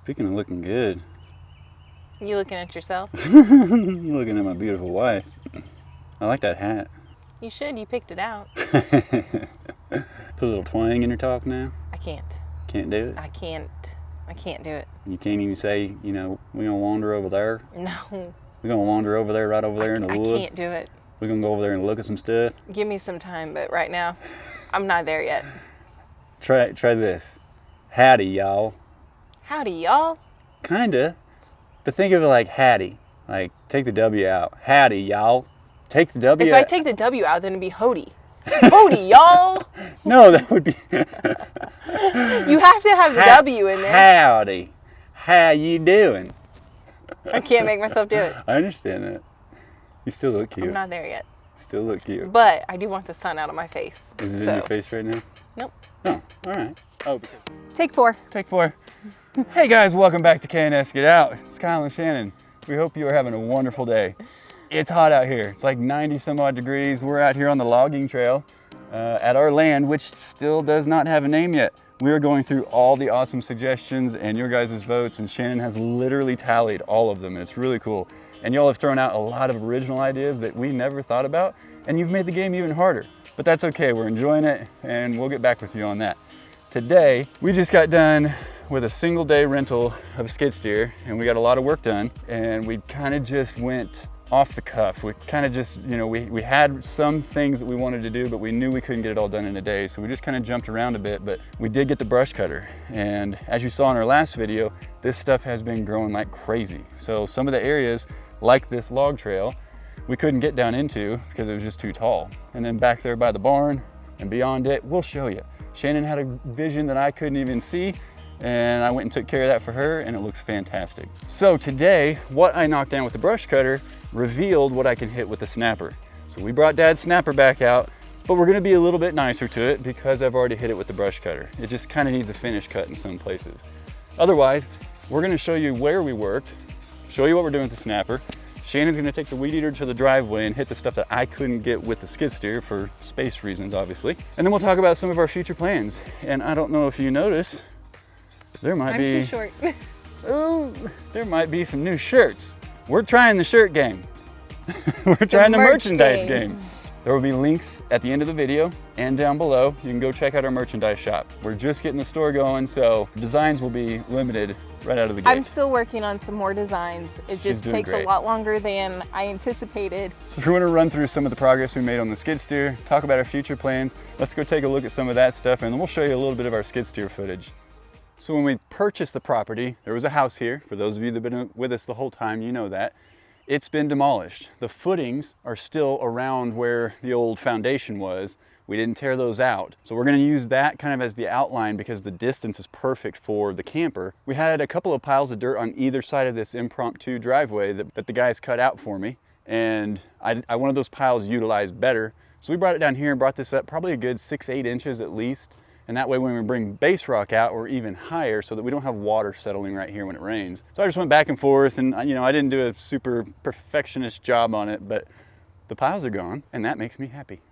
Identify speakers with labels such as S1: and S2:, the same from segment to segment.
S1: Speaking of looking good.
S2: You looking at yourself?
S1: You're looking at my beautiful wife. I like that hat.
S2: You should. You picked it out.
S1: Put a little twang in your talk now.
S2: I can't.
S1: Can't do it?
S2: I can't do it.
S1: You can't even say, you know, we're going to wander over there.
S2: No.
S1: We're going to wander over there, right over there in the woods.
S2: I can't do it.
S1: We're going to go over there and look at some stuff.
S2: Give me some time, but right now, I'm not there yet.
S1: Try this. Howdy, y'all.
S2: Howdy, y'all.
S1: Kinda. But think of it like hattie. Like, take the W out. Howdy, y'all. Take the W
S2: out. If I take the W out, then it'd be Hody. Hody, y'all.
S1: No, that would be...
S2: You have to have the W in there.
S1: Howdy. How you doing?
S2: I can't make myself do it.
S1: I understand that. You still look cute.
S2: I'm not there yet.
S1: Still look cute.
S2: But I do want the sun out of my face.
S1: Is it in your face right now?
S2: Nope.
S1: Oh, all right. Oh,
S2: Take 4.
S1: Take 4. Hey guys, welcome back to K&S Get Out. It's Kyle and Shannon. We hope you are having a wonderful day. It's hot out here. It's like 90 some odd degrees. We're out here on the logging trail at our land, which still does not have a name yet. We are going through all the awesome suggestions and your guys' votes, and Shannon has literally tallied all of them. It's really cool. And y'all have thrown out a lot of original ideas that we never thought about, and you've made the game even harder. But that's okay, we're enjoying it, and we'll get back with you on that. Today, we just got done with a single day rental of a skid steer, and we got a lot of work done, and we kind of just went off the cuff. We kind of just, you know, we had some things that we wanted to do, but we knew we couldn't get it all done in a day, so we just kind of jumped around a bit. But we did get the brush cutter, and as you saw in our last video, this stuff has been growing like crazy. So some of the areas, like this log trail, we couldn't get down into because it was just too tall. And then back there by the barn and beyond it, we'll show you. Shannon had a vision that I couldn't even see, and I went and took care of that for her, and it looks fantastic. So today, what I knocked down with the brush cutter revealed what I can hit with the snapper. So we brought Dad's snapper back out, but we're gonna be a little bit nicer to it because I've already hit it with the brush cutter. It just kind of needs a finish cut in some places. Otherwise, we're gonna show you where we worked, show you what we're doing with the snapper. Shannon's gonna take the weed eater to the driveway and hit the stuff that I couldn't get with the skid steer for space reasons, obviously. And then we'll talk about some of our future plans. And I don't know if you notice, there might be...
S2: I'm too short.
S1: Oh, there might be some new shirts. We're trying the shirt game. We're trying the merchandise game. There will be links at the end of the video and down below. You can go check out our merchandise shop. We're just getting the store going, so designs will be limited right out of the gate.
S2: I'm still working on some more designs. It just takes a lot longer than I anticipated.
S1: So we're gonna run through some of the progress we made on the skid steer, talk about our future plans. Let's go take a look at some of that stuff, and then we'll show you a little bit of our skid steer footage. So when we purchased the property, there was a house here. For those of you that have been with us the whole time, you know that. It's been demolished. The footings are still around where the old foundation was. We didn't tear those out. So we're gonna use that kind of as the outline because the distance is perfect for the camper. We had a couple of piles of dirt on either side of this impromptu driveway that the guys cut out for me. And I wanted those piles utilized better. So we brought it down here and brought this up probably a good 6-8 inches at least. And that way when we bring base rock out, we're even higher so that we don't have water settling right here when it rains. So I just went back and forth, and you know, I didn't do a super perfectionist job on it, but the piles are gone, and that makes me happy.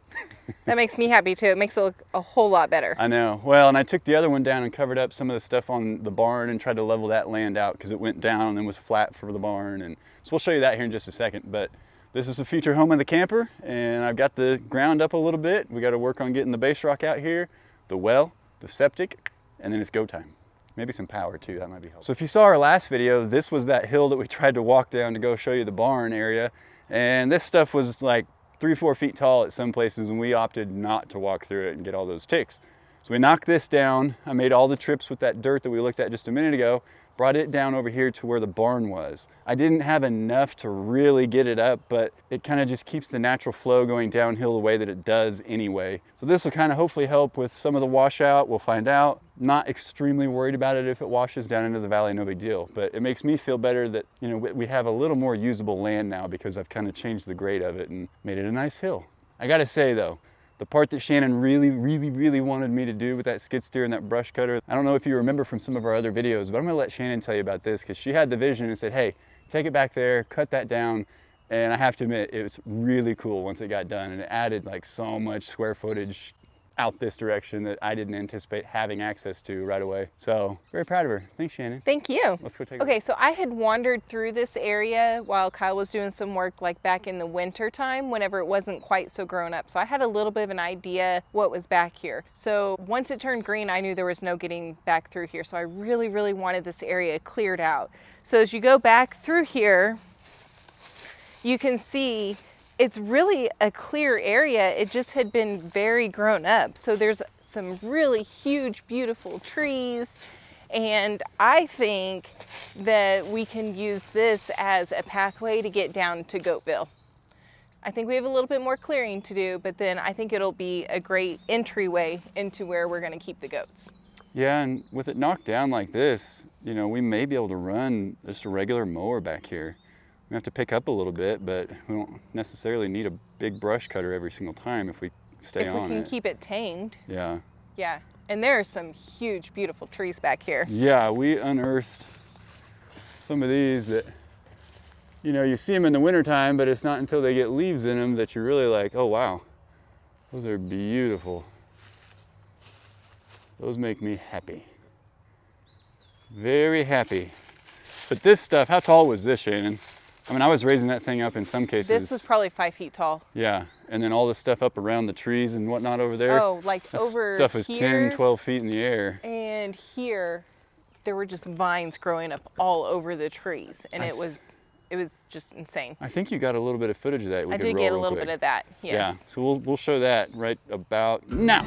S2: That makes me happy too. It makes it look a whole lot better.
S1: I know. Well, and I took the other one down and covered up some of the stuff on the barn and tried to level that land out because it went down and was flat for the barn. And so we'll show you that here in just a second. But this is the future home of the camper, and I've got the ground up a little bit. We got to work on getting the base rock out here, the well, the septic, and then it's go time. Maybe some power too, that might be helpful. So if you saw our last video, this was that hill that we tried to walk down to go show you the barn area. And this stuff was like 3-4 feet tall at some places, and we opted not to walk through it and get all those ticks. So we knocked this down. I made all the trips with that dirt that we looked at just a minute ago, brought it down over here to where the barn was. I didn't have enough to really get it up, but it kind of just keeps the natural flow going downhill the way that it does anyway. So this will kind of hopefully help with some of the washout. We'll find out. Not extremely worried about it if it washes down into the valley, no big deal. But it makes me feel better that, you know, we have a little more usable land now because I've kind of changed the grade of it and made it a nice hill. I gotta say though, the part that Shannon really wanted me to do with that skid steer and that brush cutter, I don't know if you remember from some of our other videos, but I'm gonna let Shannon tell you about this because she had the vision and said, hey, take it back there, cut that down. And I have to admit, it was really cool once it got done, and it added like so much square footage out this direction that I didn't anticipate having access to right away. So very proud of her. Thanks, Shannon.
S2: Thank you.
S1: Let's go take a
S2: Okay, so I had wandered through this area while Kyle was doing some work like back in the winter time whenever it wasn't quite so grown up. So I had a little bit of an idea what was back here. So once it turned green, I knew there was no getting back through here. So I really, really wanted this area cleared out. So as you go back through here, you can see it's really a clear area. It just had been very grown up. So there's some really huge, beautiful trees. And I think that we can use this as a pathway to get down to Goatville. I think we have a little bit more clearing to do, but then I think it'll be a great entryway into where we're gonna keep the goats.
S1: Yeah, and with it knocked down like this, you know, we may be able to run just a regular mower back here. We have to pick up a little bit, but we don't necessarily need a big brush cutter every single time if we stay on it.
S2: If we can keep it tamed.
S1: Yeah.
S2: Yeah, and there are some huge, beautiful trees back here.
S1: Yeah, we unearthed some of these that, you know, you see them in the wintertime, but it's not until they get leaves in them that you're really like, oh wow, those are beautiful. Those make me happy. Very happy. But this stuff, how tall was this, Shannon? I mean, I was raising that thing up in some cases.
S2: This was probably 5 feet tall.
S1: Yeah, and then all the stuff up around the trees and whatnot over there.
S2: Oh, like
S1: that
S2: over
S1: stuff was
S2: here,
S1: 10, 12 feet in the air.
S2: And here, there were just vines growing up all over the trees, and it was just insane.
S1: I think you got a little bit of footage of that.
S2: I did get a little bit of that, yes.
S1: Yeah, so we'll show that right about now.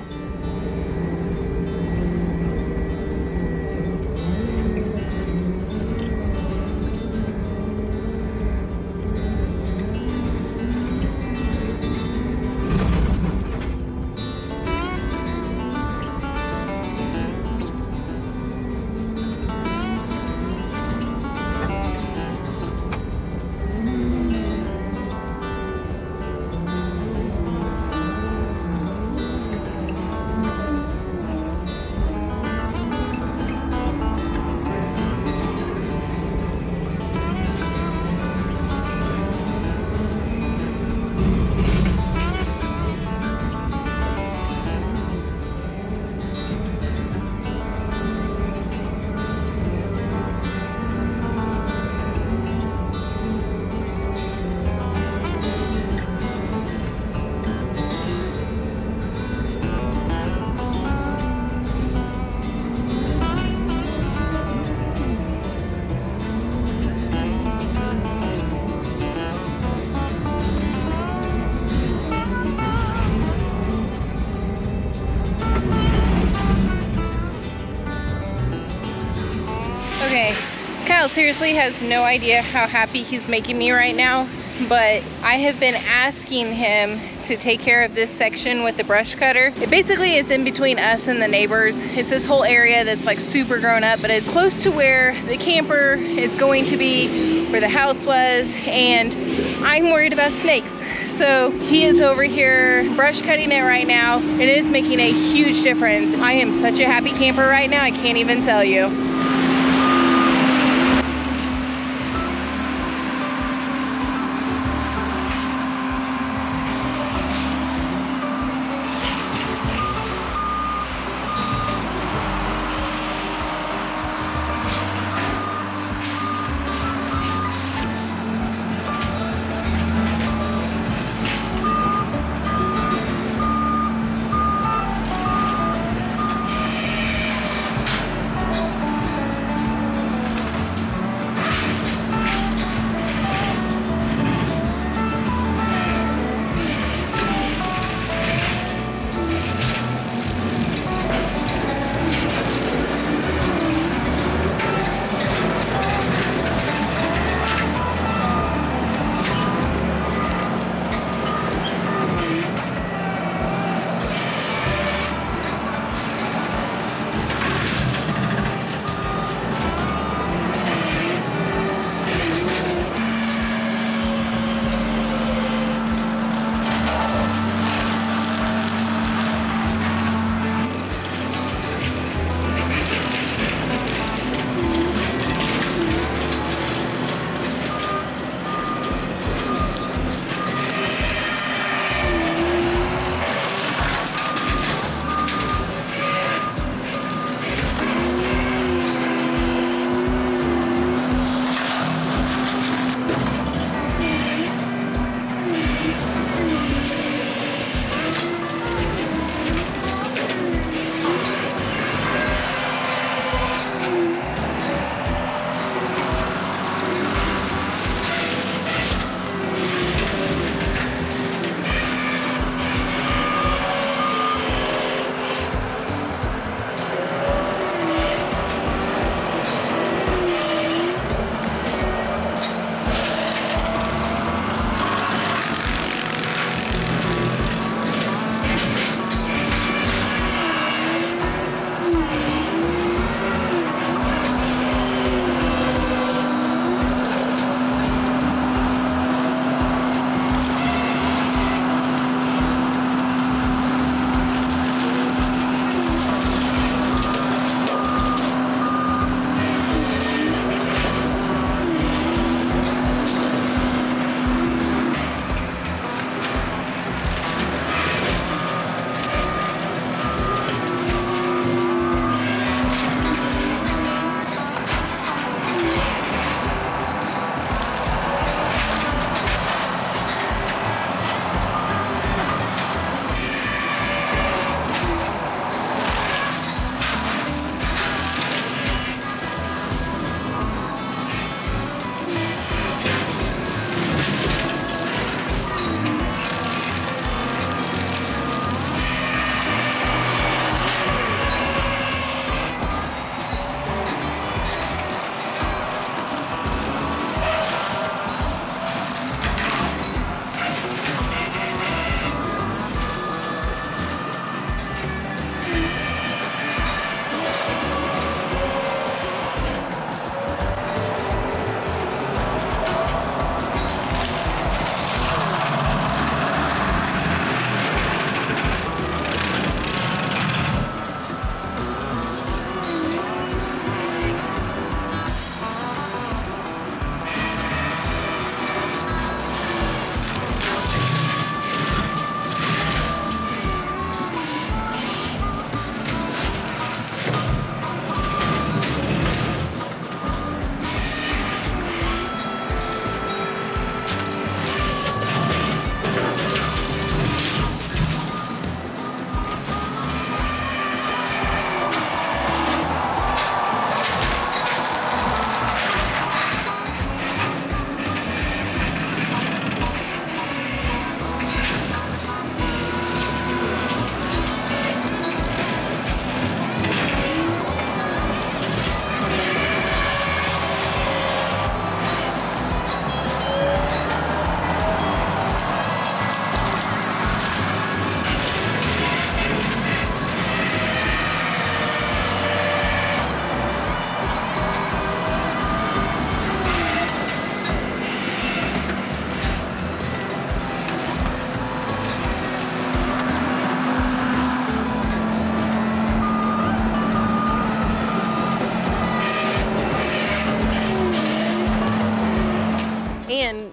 S2: Okay, Kyle seriously has no idea how happy he's making me right now, but I have been asking him to take care of this section with the brush cutter. It basically is in between us and the neighbors. It's this whole area that's like super grown up, but it's close to where the camper is going to be, where the house was, and I'm worried about snakes. So he is over here brush cutting it right now. It is making a huge difference. I am such a happy camper right now, I can't even tell you.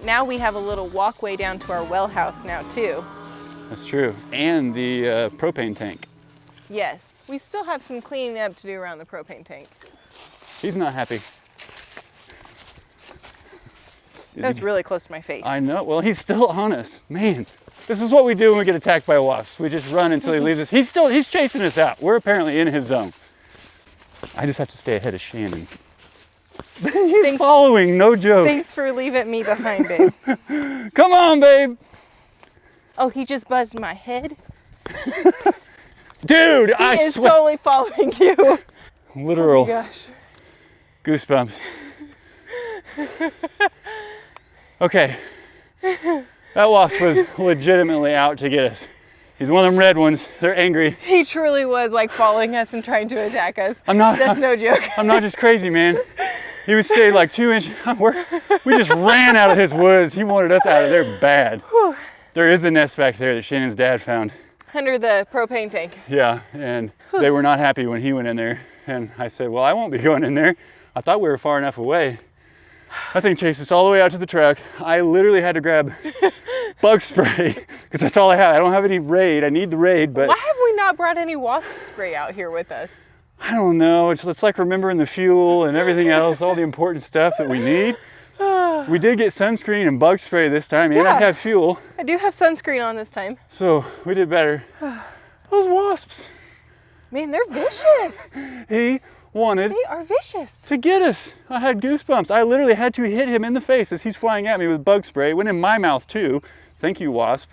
S2: now we have a little walkway down to our well house now too.
S1: That's true. And the propane tank.
S2: Yes, we still have some cleaning up to do around the propane tank.
S1: He's not happy.
S2: That's really close to my face.
S1: I know. Well, he's still on us. Man, this is what we do when we get attacked by wasps. We just run until he leaves us. He's chasing us out. We're apparently in his zone. I just have to stay ahead of Shannon. He's following, no joke.
S2: Thanks for leaving me behind, babe.
S1: Come on, babe.
S2: Oh, he just buzzed my head.
S1: Dude, I
S2: He is
S1: swear.
S2: totally following you.
S1: Literal
S2: Oh my gosh.
S1: goosebumps. Okay. That wasp was legitimately out to get us. He's one of them red ones. They're angry.
S2: He truly was like following us and trying to attack us. That's no joke.
S1: I'm not just crazy, man. He would stay like 2 inches. We just ran out of his woods. He wanted us out of there bad.
S2: Whew.
S1: There is a nest back there that Shannon's dad found.
S2: Under the propane tank.
S1: Yeah, and they were not happy when he went in there. And I said, well, I won't be going in there. I thought we were far enough away. That thing chased us all the way out to the truck. I literally had to grab bug spray because that's all I have. I don't have any Raid. I need the Raid, but
S2: Why have we not brought any wasp spray out here with us?
S1: I don't know. It's like remembering the fuel and everything else, all the important stuff that we need. We did get sunscreen and bug spray this time, and I have fuel.
S2: I do have sunscreen on this time.
S1: So we did better. Those wasps.
S2: Man, they're vicious.
S1: He wanted
S2: They are vicious.
S1: to get us. I had goosebumps. I literally had to hit him in the face as he's flying at me with bug spray. It went in my mouth too. Thank you, wasp.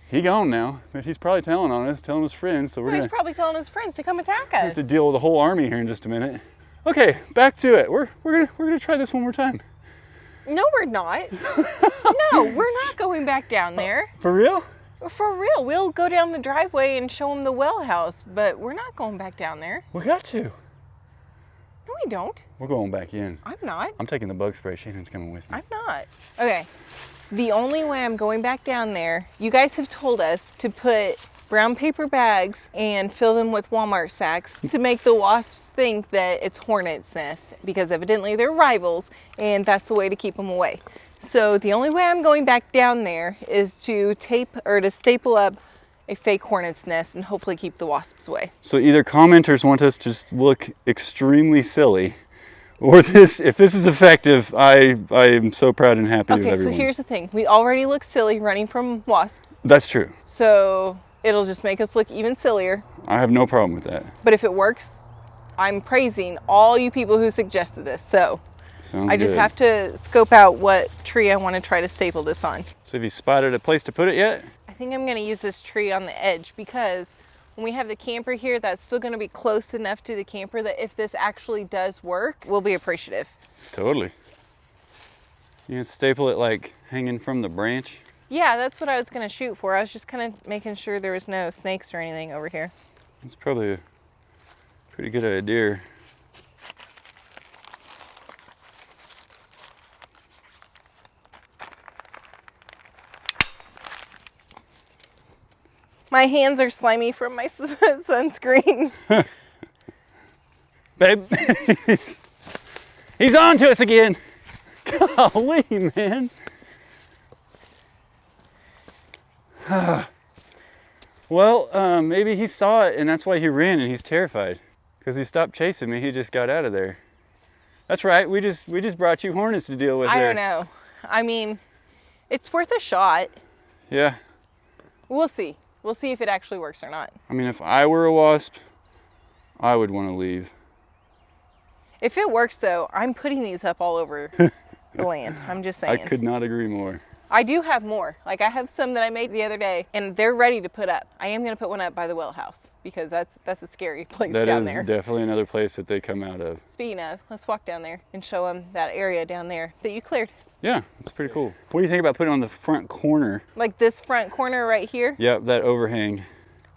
S1: He gone now, but he's probably telling on us, telling his friends. So
S2: He's probably telling his friends to come attack us.
S1: have to deal with the whole army here in just a minute. Okay, back to it. We're gonna try this one more time.
S2: No, we're not. No, we're not going back down there.
S1: For real?
S2: For real, we'll go down the driveway and show them the well house, but we're not going back down there.
S1: We got to.
S2: No, we don't.
S1: We're going back in.
S2: I'm not.
S1: I'm taking the bug spray. Shannon's coming with me.
S2: I'm not. Okay. The only way I'm going back down there, you guys have told us to put brown paper bags and fill them with Walmart sacks to make the wasps think that it's hornets' nests because evidently they're rivals and that's the way to keep them away. So the only way I'm going back down there is to tape or to staple up a fake hornet's nest and hopefully keep the wasps away.
S1: So either commenters want us to just look extremely silly, or if this is effective, I am so proud and happy with
S2: Okay,
S1: everyone.
S2: so here's the thing. We already look silly running from wasps.
S1: That's true.
S2: So it'll just make us look even sillier.
S1: I have no problem with that.
S2: But if it works, I'm praising all you people who suggested this. So
S1: Sounds
S2: I just
S1: good.
S2: have to scope out what tree I want to try to staple this on.
S1: So have you spotted a place to put it yet?
S2: I think I'm going to use this tree on the edge because when we have the camper here, that's still going to be close enough to the camper that if this actually does work, we'll be appreciative.
S1: Totally. You can staple it like hanging from the branch.
S2: Yeah, that's what I was going to shoot for. I was just kind of making sure there was no snakes or anything over here.
S1: That's probably a pretty good idea.
S2: My hands are slimy from my sunscreen.
S1: Babe, he's on to us again. Golly, man. Well, maybe he saw it and that's why he ran and he's terrified. Because he stopped chasing me, he just got out of there. That's right, we just brought you hornets to deal with
S2: I
S1: there.
S2: don't know. I mean, it's worth a shot.
S1: Yeah,
S2: We'll see. We'll see if it actually works or not.
S1: I mean, if I were a wasp, I would want to leave.
S2: If it works though, I'm putting these up all over the land. I'm just
S1: I
S2: saying.
S1: could not agree more.
S2: I do have more. Like I have some that I made the other day and they're ready to put up. I am gonna put one up by the well house because that's a scary place
S1: That
S2: down
S1: is
S2: there.
S1: definitely another place that they come out of.
S2: Speaking of, let's walk down there and show them that area down there that you cleared.
S1: Yeah, it's pretty cool. What do you think about putting it on the front corner?
S2: Like this front corner right here?
S1: Yep, that overhang.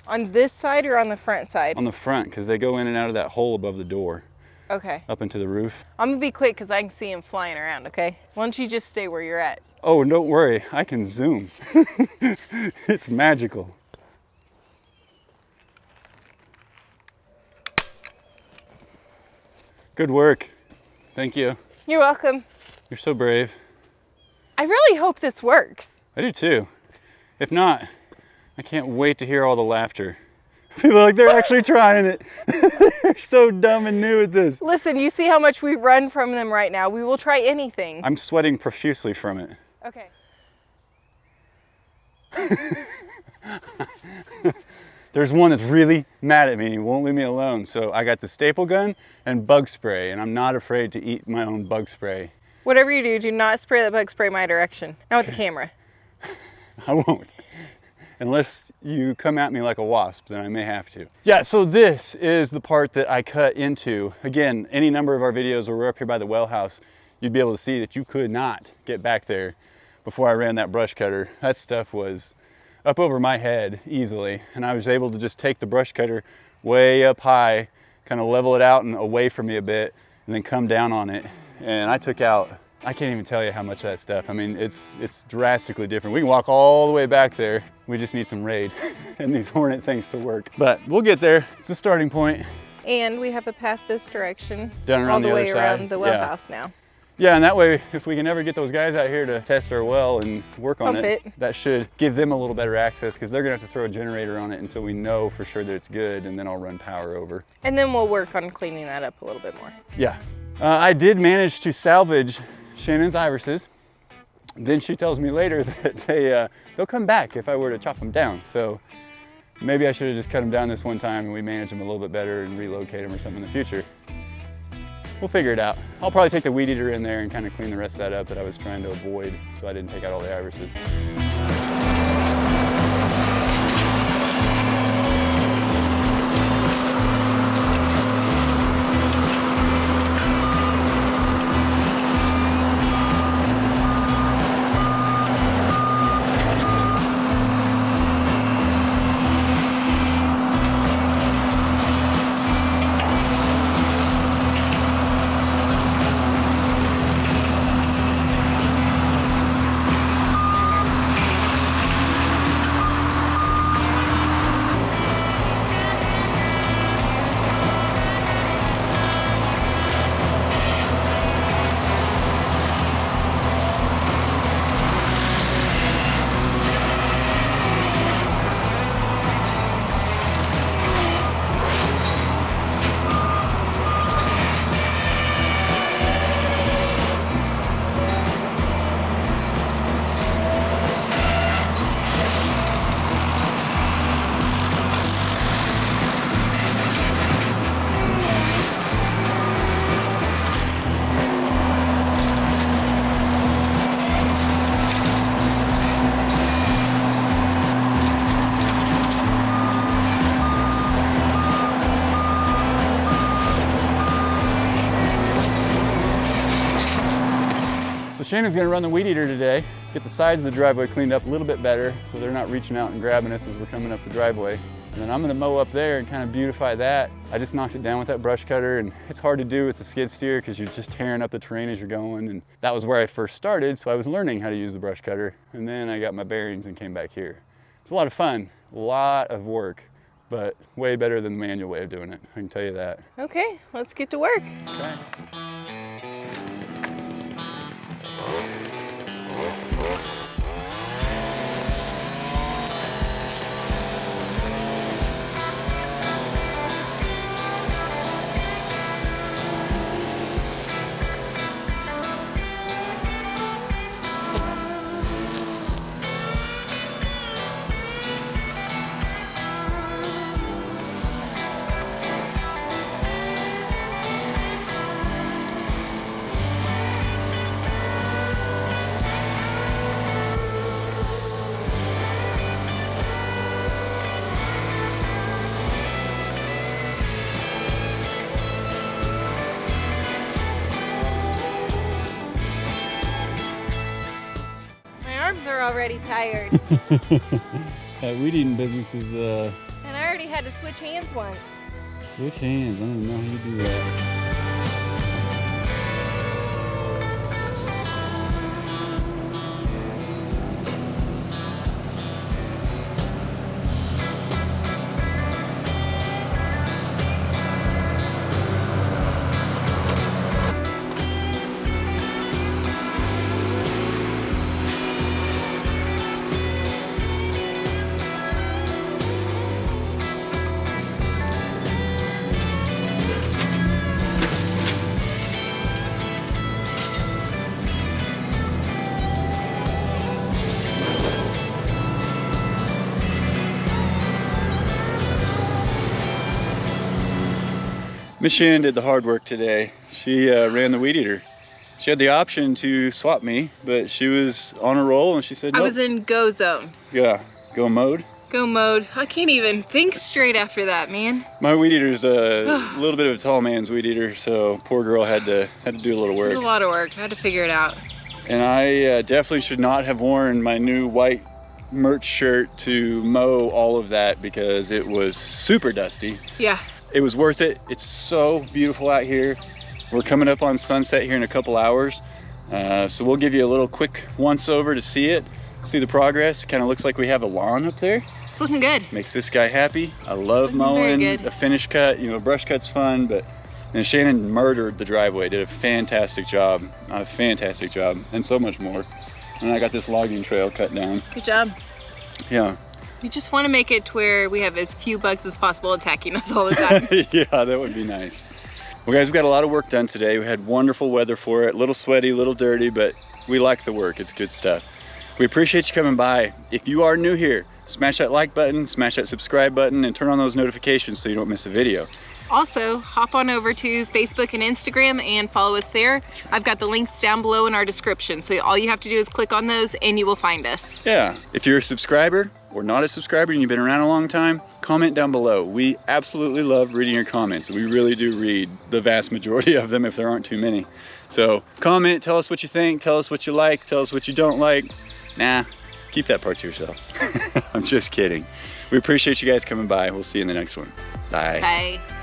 S2: On this side or on the front side?
S1: On the front, because they go in and out of that hole above the door,
S2: Okay.
S1: up into the roof.
S2: I'm gonna be quick because I can see them flying around, okay? Why don't you just stay where you're at?
S1: Oh, don't worry, I can zoom. It's magical. Good work. Thank you.
S2: You're welcome.
S1: You're so brave.
S2: I really hope this works.
S1: I do too. If not, I can't wait to hear all the laughter. People are like, they're actually trying it. They're so dumb and new at this.
S2: Listen, you see how much we run from them right now. We will try anything.
S1: I'm sweating profusely from it.
S2: Okay.
S1: There's one that's really mad at me and won't leave me alone. So I got the staple gun and bug spray, and I'm not afraid to eat my own bug spray.
S2: Whatever you do, do not spray that bug spray my direction. Not with the camera.
S1: I won't. Unless you come at me like a wasp, then I may have to. Yeah, so this is the part that I cut into. Again, any number of our videos where we're up here by the well house, you'd be able to see that you could not get back there before I ran that brush cutter. That stuff was up over my head easily, and I was able to just take the brush cutter way up high, kind of level it out and away from me a bit, and then come down on it. And I took out, I can't even tell you how much of that stuff. I mean, it's drastically different. We can walk all the way back there. We just need some raid and these hornet things to work. But we'll get there. It's a starting point.
S2: And we have a path this direction.
S1: Down around
S2: all the
S1: the
S2: way
S1: other side.
S2: around the well
S1: Yeah.
S2: house now.
S1: Yeah, and that way, if we can ever get those guys out here to test our well and work on
S2: Pump
S1: it,
S2: it.
S1: that should give them a little better access, because they're gonna have to throw a generator on it until we know for sure that it's good, and then I'll run power over.
S2: And then we'll work on cleaning that up a little bit more.
S1: Yeah. I did manage to salvage Shannon's irises. Then she tells me later that they'll come back if I were to chop them down. So maybe I should have just cut them down this one time and we manage them a little bit better and relocate them or something in the future. We'll figure it out. I'll probably take the weed eater in there and kind of clean the rest of that up that I was trying to avoid, so I didn't take out all the irises. Shannon's gonna run the weed eater today, get the sides of the driveway cleaned up a little bit better so they're not reaching out and grabbing us as we're coming up the driveway. And then I'm gonna mow up there and kind of beautify that. I just knocked it down with that brush cutter, and it's hard to do with the skid steer because you're just tearing up the terrain as you're going. And that was where I first started, so I was learning how to use the brush cutter. And then I got my bearings and came back here. It's a lot of fun, a lot of work, but way better than the manual way of doing it. I can tell you that.
S2: Okay, let's get to work.
S1: Okay.
S2: Are already tired.
S1: That weed eating business is
S2: And I already had to switch hands once.
S1: switch hands. I don't even know how you do that. Miss Shannon did the hard work today. She ran the weed eater. She had the option to swap me, but she was on a roll and she said, nope.
S2: I was in go zone.
S1: Yeah, go mode.
S2: Go mode. I can't even think straight after that, man.
S1: My weed eater's a little bit of a tall man's weed eater, so poor girl had to do a little work.
S2: It was a lot of work. I had to figure it out.
S1: And I definitely should not have worn my new white merch shirt to mow all of that because it was super dusty.
S2: Yeah.
S1: It was worth it. It's so beautiful out here. We're coming up on sunset here in a couple hours. So we'll give you a little quick once over to see it, see the progress. Kind of looks like we have a lawn up there.
S2: It's looking good.
S1: Makes this guy happy. I love
S2: Very
S1: mowing
S2: good.
S1: a finish cut. You know, brush cut's fun, but and Shannon murdered the driveway. Did a fantastic job. And so much more. And I got this logging trail cut down.
S2: Good job.
S1: Yeah.
S2: We just want to make it to where we have as few bugs as possible attacking us all the time.
S1: Yeah, that would be nice. Well, guys, we got a lot of work done today. We had wonderful weather for it. A little sweaty, a little dirty, but we like the work. It's good stuff. We appreciate you coming by. If you are new here, smash that like button, smash that subscribe button, and turn on those notifications so you don't miss a video.
S2: Also, hop on over to Facebook and Instagram and follow us there. I've got the links down below in our description, so all you have to do is click on those and you will find us.
S1: Yeah, if you're a subscriber or not a subscriber and you've been around a long time, comment down below. We absolutely love reading your comments. We really do read the vast majority of them if there aren't too many. So comment, tell us what you think, tell us what you like, tell us what you don't like. Nah, keep that part to yourself. I'm just kidding. We appreciate you guys coming by. We'll see you in the next one. Bye.
S2: Bye.